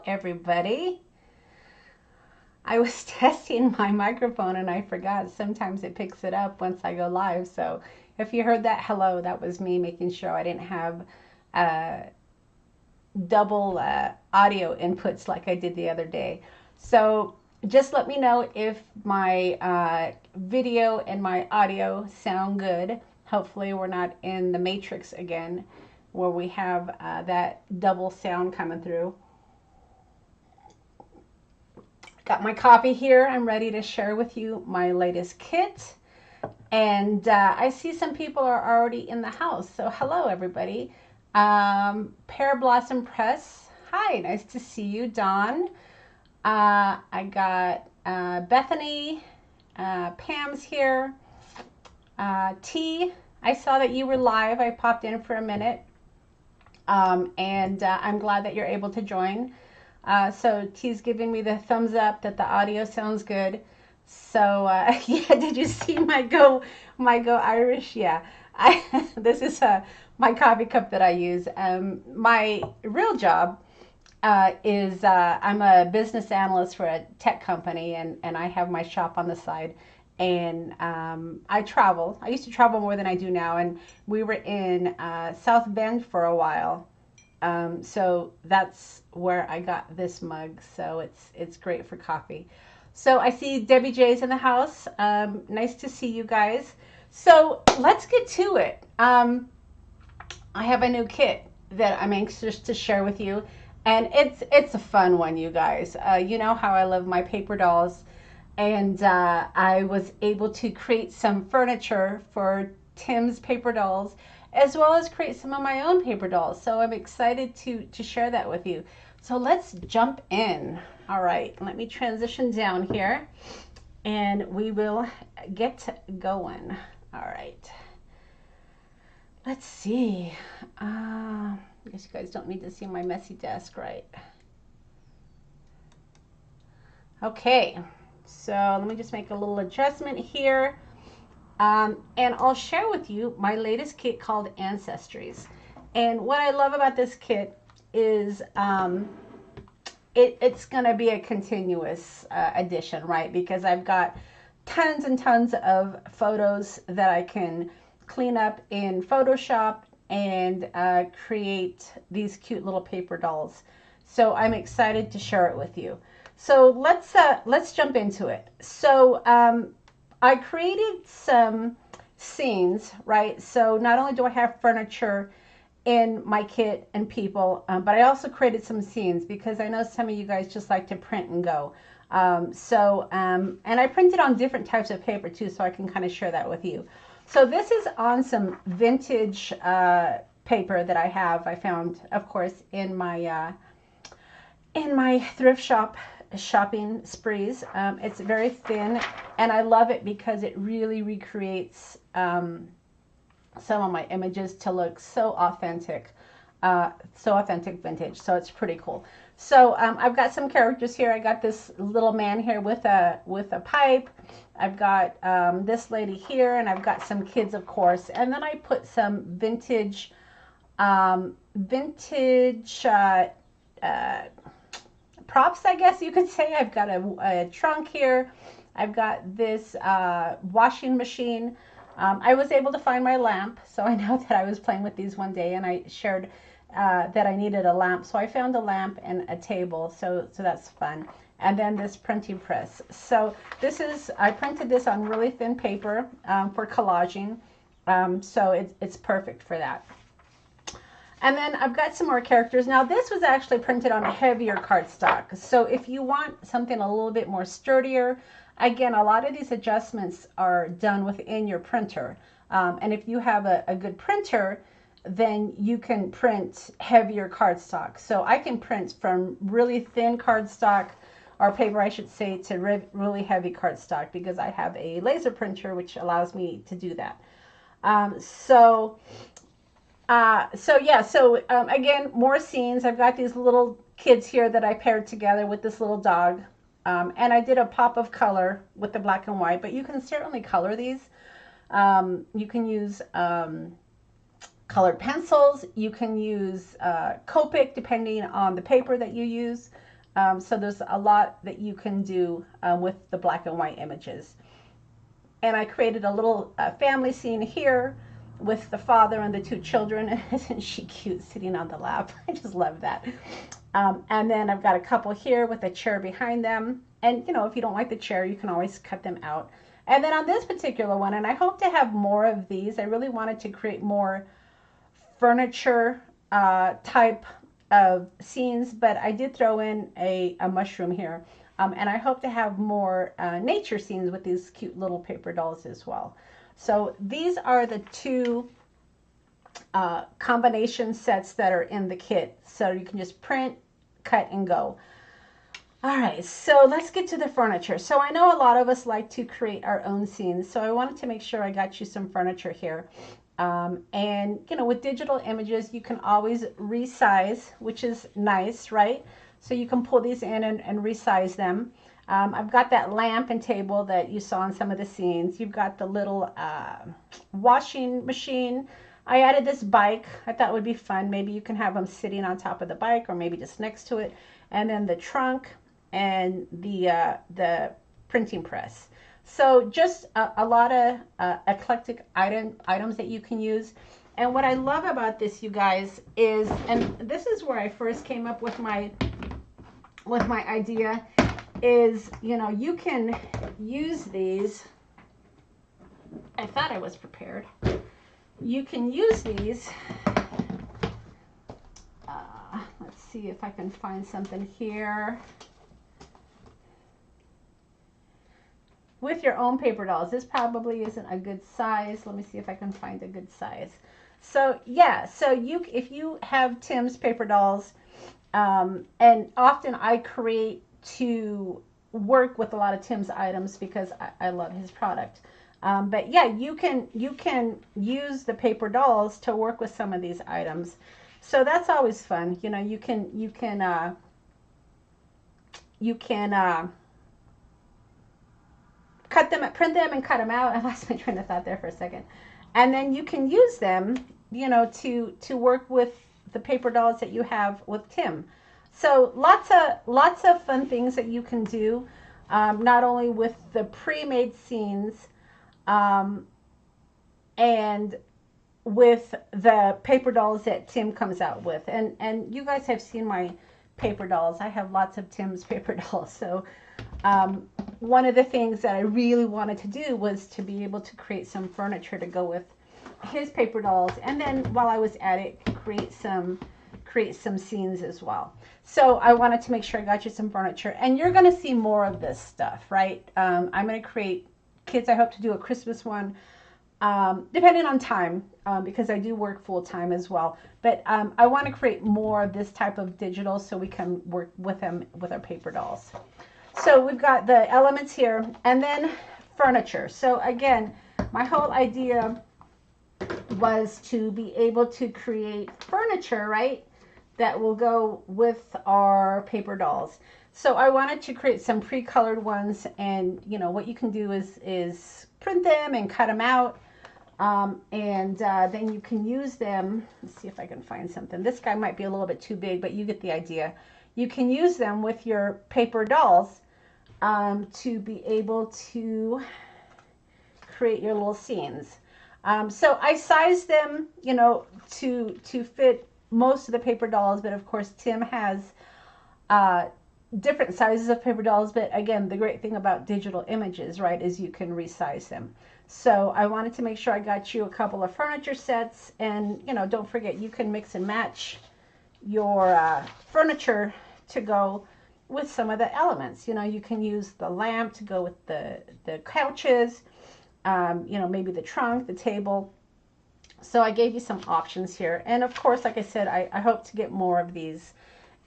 everybody. I was testing my microphone and I forgot sometimes it picks it up once I go live. So if you heard that, hello, that was me making sure I didn't have double audio inputs like I did the other day. So just let me know if my video and my audio sound good. Hopefully we're not in the matrix again where we have that double sound coming through. Got my coffee here. I'm ready to share with you my latest kit. And I see some people are already in the house. So hello, everybody. Pear Blossom Press. Hi, nice to see you, Dawn. I got Bethany. Pam's here. T, I saw that you were live. I popped in for a minute. And I'm glad that you're able to join. So T's giving me the thumbs up that the audio sounds good. So yeah, did you see my go Irish? Yeah, this is my coffee cup that I use. My real job is I'm a business analyst for a tech company, and I have my shop on the side. And I travel. I used to travel more than I do now, and we were in South Bend for a while. So that's where I got this mug. So it's great for coffee. So I see Debbie J's in the house. Nice to see you guys. So let's get to it. I have a new kit that I'm anxious to share with you, and it's a fun one, you guys. You know how I love my paper dolls, and I was able to create some furniture for Tim's paper dolls, as well as create some of my own paper dolls. So I'm excited to share that with you. So let's jump in. All right, let me transition down here and we will get going. All right. Let's see. I guess you guys don't need to see my messy desk, right? Okay, so let me just make a little adjustment here. And I'll share with you my latest kit called Ancestries. And what I love about this kit is it's going to be a continuous addition, right? Because I've got tons and tons of photos that I can clean up in Photoshop and create these cute little paper dolls. So I'm excited to share it with you. So let's jump into it. So I created some scenes, right? So not only do I have furniture in my kit and people, but I also created some scenes because I know some of you guys just like to print and go. And I printed on different types of paper too, so I can kind of share that with you. So this is on some vintage paper that I have. I found, of course, in my thrift shop shopping sprees. It's very thin, and I love it because it really recreates some of my images to look so authentic vintage. So it's pretty cool. So I've got some characters here. I got this little man here with a pipe. I've got this lady here, and I've got some kids, of course. And then I put some vintage props, I guess you could say. I've got a trunk here. I've got this washing machine. I was able to find my lamp, so I know that I was playing with these one day, and I shared that I needed a lamp. So I found a lamp and a table, so that's fun. And then this printing press. So I printed this on really thin paper for collaging, so it's perfect for that. And then I've got some more characters. Now this was actually printed on a heavier cardstock. So if you want something a little bit more sturdier, again, a lot of these adjustments are done within your printer. And if you have a good printer, then you can print heavier cardstock. So I can print from really thin cardstock, or paper I should say, to really heavy cardstock because I have a laser printer which allows me to do that. Again, more scenes. I've got these little kids here that I paired together with this little dog. And I did a pop of color with the black and white, but you can certainly color these. You can use colored pencils. You can use Copic depending on the paper that you use. So there's a lot that you can do with the black and white images. And I created a little family scene here with the father and the two children. Isn't she cute sitting on the lap? I just love that. And then I've got a couple here with a chair behind them. And, you know, if you don't like the chair, you can always cut them out. And then on this particular one, and I hope to have more of these, I really wanted to create more furniture type of scenes, but I did throw in a mushroom here. And I hope to have more nature scenes with these cute little paper dolls as well. So these are the two combination sets that are in the kit. So you can just print, cut, and go. All right, so let's get to the furniture. So I know a lot of us like to create our own scenes. So I wanted to make sure I got you some furniture here. And, you know, with digital images, you can always resize, which is nice, right? So you can pull these in and resize them. I've got that lamp and table that you saw in some of the scenes. You've got the little washing machine. I added this bike. I thought it would be fun. Maybe you can have them sitting on top of the bike or maybe just next to it. And then the trunk and the printing press. So just a lot of eclectic items that you can use. And what I love about this, you guys, is, and this is where I first came up with my idea, is, you know, you can use these. I thought I was prepared. You can use these. Let's see if I can find something here. With your own paper dolls. This probably isn't a good size. Let me see if I can find a good size. So yeah, so if you have Tim's paper dolls, and often I create to work with a lot of Tim's items because I love his product. But yeah, you can use the paper dolls to work with some of these items. So that's always fun. You know, you can cut them, print them, and cut them out. I lost my train of thought there for a second. And then you can use them, you know, to work with the paper dolls that you have with Tim. So lots of fun things that you can do, not only with the pre-made scenes, and with the paper dolls that Tim comes out with. And you guys have seen my paper dolls. I have lots of Tim's paper dolls. So one of the things that I really wanted to do was to be able to create some furniture to go with his paper dolls, and then while I was at it, create some scenes as well. So I wanted to make sure I got you some furniture, and you're going to see more of this stuff, right? I'm going to create kits. I hope to do a Christmas one, depending on time, because I do work full time as well. But I want to create more of this type of digital so we can work with them with our paper dolls. So we've got the elements here, and then furniture. So again, my whole idea was to be able to create furniture, right, that will go with our paper dolls. So I wanted to create some pre-colored ones, and you know what you can do is print them and cut them out, and then you can use them. Let's see if I can find something. This guy might be a little bit too big, but you get the idea. You can use them with your paper dolls to be able to create your little scenes. So I sized them, you know, to fit most of the paper dolls, but of course Tim has different sizes of paper dolls. But again, the great thing about digital images, right, is you can resize them. So I wanted to make sure I got you a couple of furniture sets, and you know, don't forget, you can mix and match your furniture to go with some of the elements. You know, you can use the lamp to go with the couches, you know, maybe the trunk, the table. So I gave you some options here. And of course, like I said, I hope to get more of these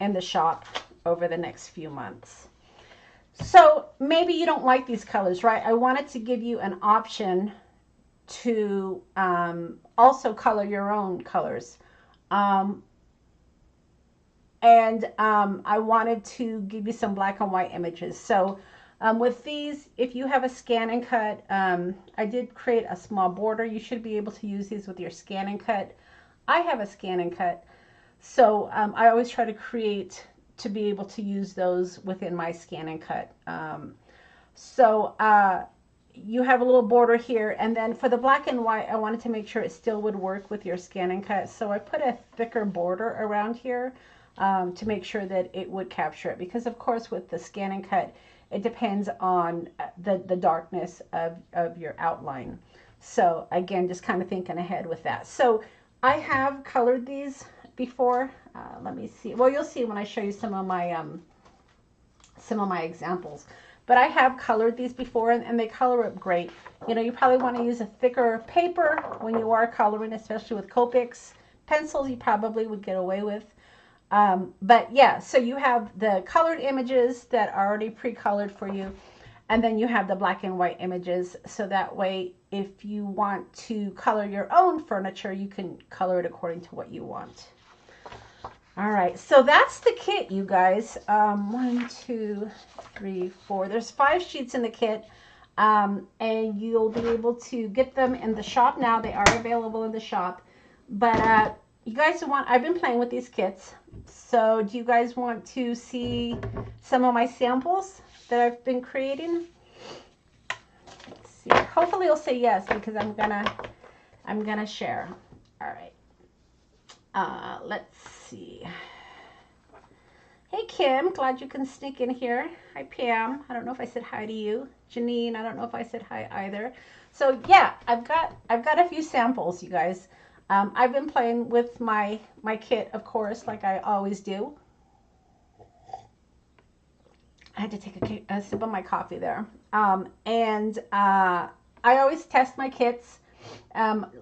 in the shop over the next few months. So maybe you don't like these colors, right? I wanted to give you an option to also color your own colors. I wanted to give you some black and white images. So with these, if you have a scan and cut, I did create a small border. You should be able to use these with your scan and cut. I have a scan and cut. So I always try to create to be able to use those within my scan and cut. You have a little border here, and then for the black and white, I wanted to make sure it still would work with your scan and cut. So I put a thicker border around here to make sure that it would capture it, because of course with the scan and cut, it depends on the darkness of your outline. So again, just kind of thinking ahead with that. So I have colored these before. Let me see. Well, you'll see when I show you some of my examples. But I have colored these before, and they color up great. You know, you probably want to use a thicker paper when you are coloring, especially with Copics. Pencils you probably would get away with. But yeah, so you have the colored images that are already pre-colored for you, and then you have the black and white images. So that way, if you want to color your own furniture, you can color it according to what you want. All right, so that's the kit, you guys. 1, 2, 3, 4. There's 5 sheets in the kit, and you'll be able to get them in the shop now. They are available in the shop. But you guys I've been playing with these kits. So do you guys want to see some of my samples that I've been creating? Let's see. Hopefully you'll say yes, because I'm gonna share. All right. Let's see. Hey Kim, glad you can sneak in here. Hi Pam, I don't know if I said hi to you. Janine, I don't know if I said hi either. So yeah, I've got a few samples, you guys. I've been playing with my kit, of course, like I always do. I had to take a sip of my coffee there. I always test my kits.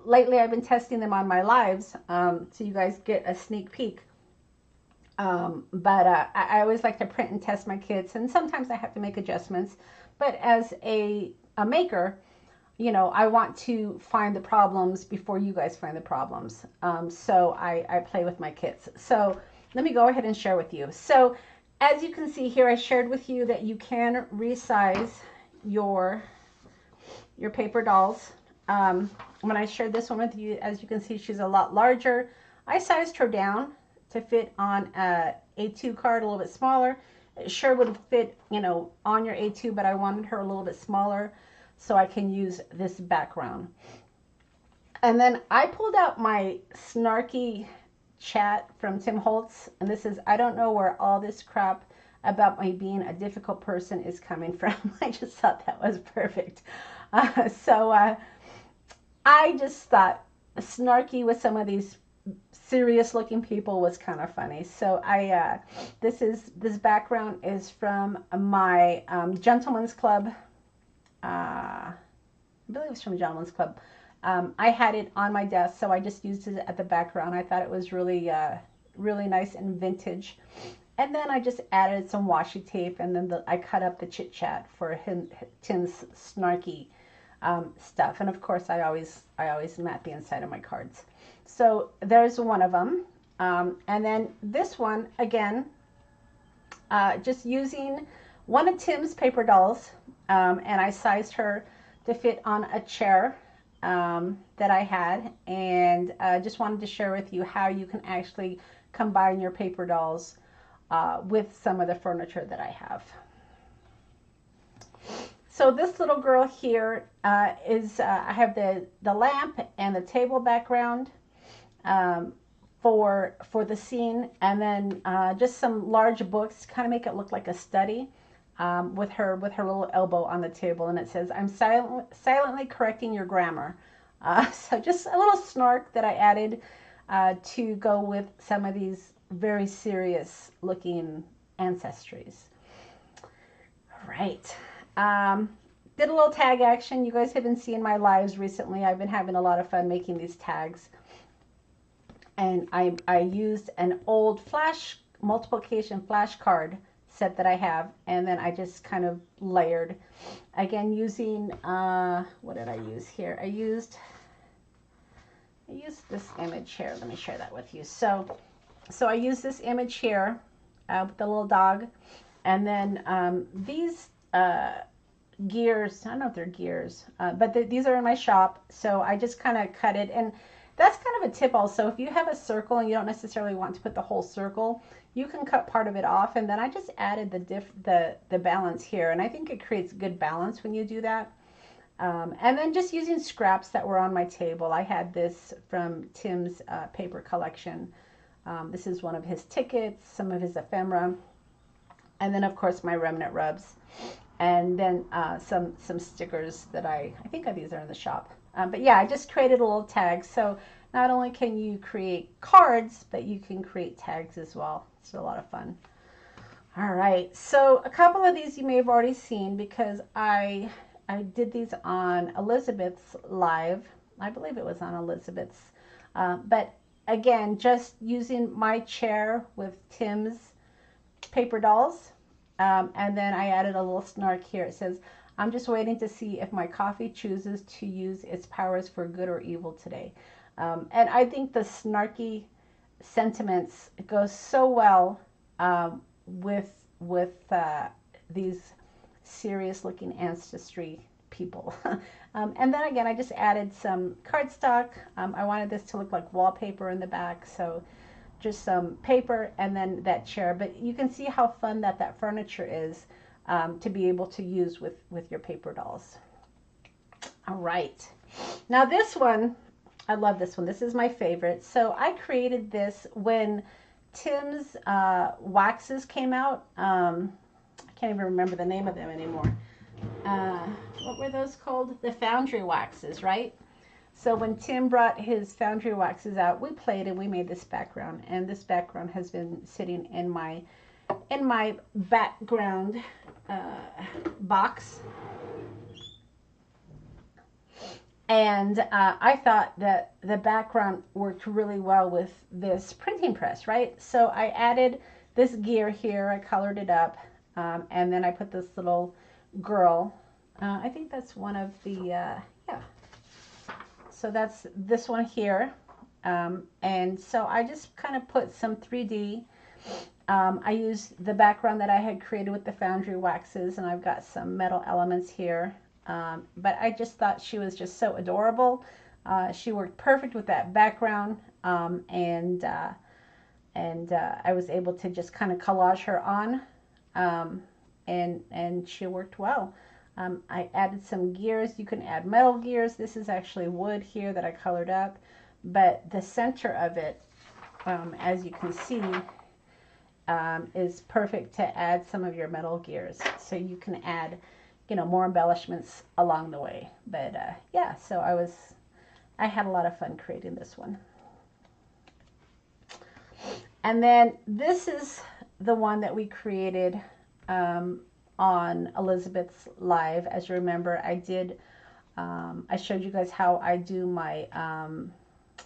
Lately I've been testing them on my lives, so you guys get a sneak peek. I always like to print and test my kits, and sometimes I have to make adjustments. But as a maker, you know, I want to find the problems before you guys find the problems. So I play with my kits. So let me go ahead and share with you. So as you can see here, I shared with you that you can resize your paper dolls. When I shared this one with you, as you can see, she's a lot larger. I sized her down to fit on a A2 card, a little bit smaller. It sure would fit, you know, on your A2, but I wanted her a little bit smaller so I can use this background. And then I pulled out my snarky chat from Tim Holtz, and this is, I don't know where all this crap about my being a difficult person is coming from. I just thought that was perfect. I just thought snarky with some of these serious looking people was kind of funny. So this background is from my Gentleman's Club. I believe it's from Gentleman's Club. I had it on my desk, so I just used it at the background. I thought it was really nice and vintage. And then I just added some washi tape, and then I cut up the chit chat for Tim's snarky stuff. And of course, I always mat the inside of my cards. So there's one of them. And then this one, again, just using one of Tim's paper dolls, and I sized her to fit on a chair that I had, and just wanted to share with you how you can actually combine your paper dolls with some of the furniture that I have. So this little girl here is, I have the lamp and the table background for the scene, and then just some large books to kind of make it look like a study, with her little elbow on the table, and it says, "I'm silently correcting your grammar." So just a little snark that I added to go with some of these very serious looking ancestries. All right. Did a little tag action. You guys have been seeing my lives recently. I've been having a lot of fun making these tags. And I used an old multiplication flashcard set that I have, and then I just kind of layered. Again, using, what did I use here? I used this image here. Let me share that with you. So I used this image here with the little dog, and then these gears, I don't know if they're gears, but these are in my shop, so I just kind of cut it. And that's kind of a tip also. If you have a circle and you don't necessarily want to put the whole circle, you can cut part of it off. And then I just added the balance here. And I think it creates good balance when you do that. And then just using scraps that were on my table. I had this from Tim's paper collection. This is one of his tickets, some of his ephemera, and then of course my remnant rubs, and then some stickers that I think these are in the shop. But yeah, I just created a little tag. So not only can you create cards, but you can create tags as well. It's a lot of fun. All right, so a couple of these you may have already seen because I did these on Elizabeth's live. I believe it was on Elizabeth's. But again, just using my chair with Tim's paper dolls. And then I added a little snark here. It says, I'm just waiting to see if my coffee chooses to use its powers for good or evil today. And I think the snarky sentiments go so well with these serious looking ancestry people. And then again, I just added some cardstock. I wanted this to look like wallpaper in the back, so just some paper and then that chair. But you can see how fun that furniture is to be able to use with your paper dolls. All right, now this one, I love this one. This is my favorite. So I created this when Tim's waxes came out. I can't even remember the name of them anymore. What were those called? The foundry waxes, right? So when Tim brought his foundry waxes out, we played and we made this background, and this background has been sitting in my background box. And I thought that the background worked really well with this printing press, right? So I added this gear here, I colored it up, and then I put this little girl. I think that's one of the, yeah. So that's this one here. And so I just kind of put some 3D. I used the background that I had created with the foundry waxes, and I've got some metal elements here. But I just thought she was just so adorable. She worked perfect with that background, and I was able to just kind of collage her on, and she worked well. I added some gears. You can add metal gears. This is actually wood here that I colored up, but the center of it, as you can see, is perfect to add some of your metal gears. So you can add, you know, more embellishments along the way. But yeah, so I had a lot of fun creating this one. And then this is the one that we created on Elizabeth's live. As you remember, I did, I showed you guys how I do my,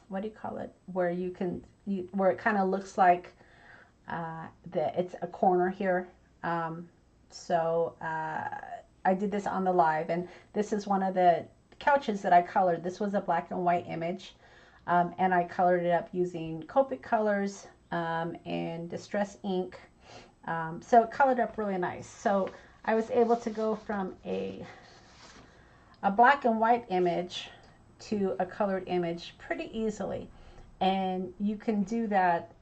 what do you call it? Where you can, where it kind of looks like it's a corner here. So I did this on the live, and this is one of the couches that I colored. This was a black and white image, and I colored it up using Copic colors and Distress ink. So it colored up really nice. So I was able to go from a black and white image to a colored image pretty easily. And you can do that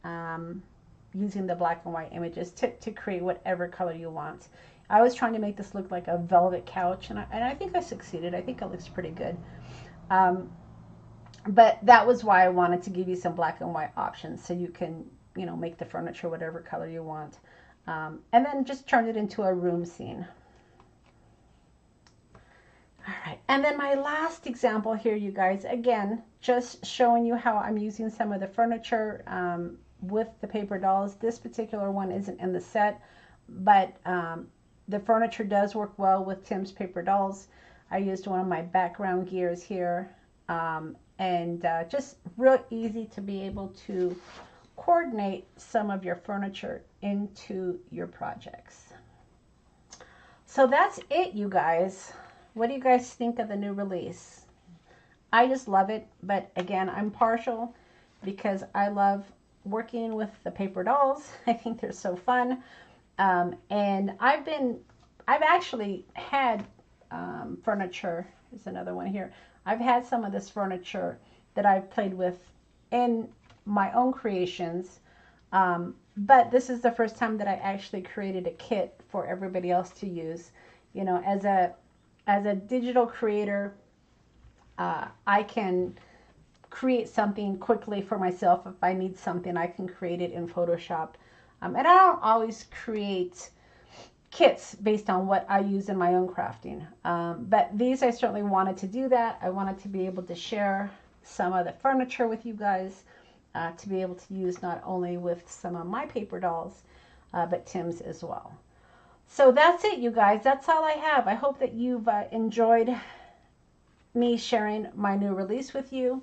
using the black and white images to create whatever color you want. I was trying to make this look like a velvet couch, and I think I succeeded. I think it looks pretty good. But that was why I wanted to give you some black and white options, so you can, you know, make the furniture whatever color you want. And then just turn it into a room scene. All right, and then my last example here, you guys, again, just showing you how I'm using some of the furniture with the paper dolls. This particular one isn't in the set, but the furniture does work well with Tim's paper dolls. I used one of my background gears here, and just real easy to be able to coordinate some of your furniture into your projects. So that's it, you guys. What do you guys think of the new release? I just love it, but again, I'm partial because I love working with the paper dolls. I think they're so fun. And I've actually had furniture. There's another one here. I've had some of this furniture that I've played with in my own creations. But this is the first time that I actually created a kit for everybody else to use. You know, as a digital creator, I can create something quickly for myself. If I need something, I can create it in Photoshop. And I don't always create kits based on what I use in my own crafting. But these, I certainly wanted to do that. I wanted to be able to share some of the furniture with you guys, to be able to use not only with some of my paper dolls, but Tim's as well. So that's it, you guys. That's all I have. I hope that you've enjoyed me sharing my new release with you.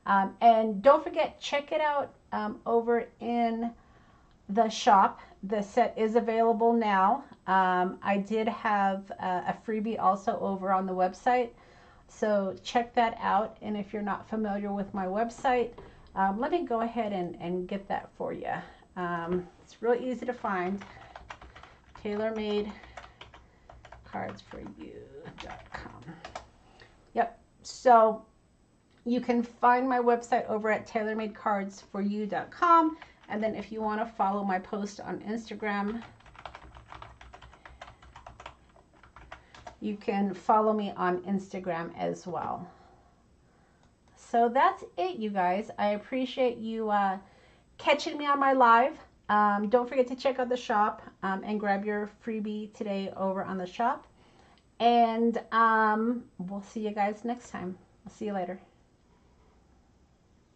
And don't forget, check it out over in the shop. The set is available now. I did have a freebie also over on the website, so check that out. And if you're not familiar with my website, let me go ahead and get that for you. It's really easy to find. Taylormadecards4u.com. Yep. So you can find my website over at taylormadecards4u.com. And then if you want to follow my post on Instagram, you can follow me on Instagram as well. So that's it, you guys. I appreciate you catching me on my live. Don't forget to check out the shop and grab your freebie today over on the shop. And we'll see you guys next time. I'll see you later.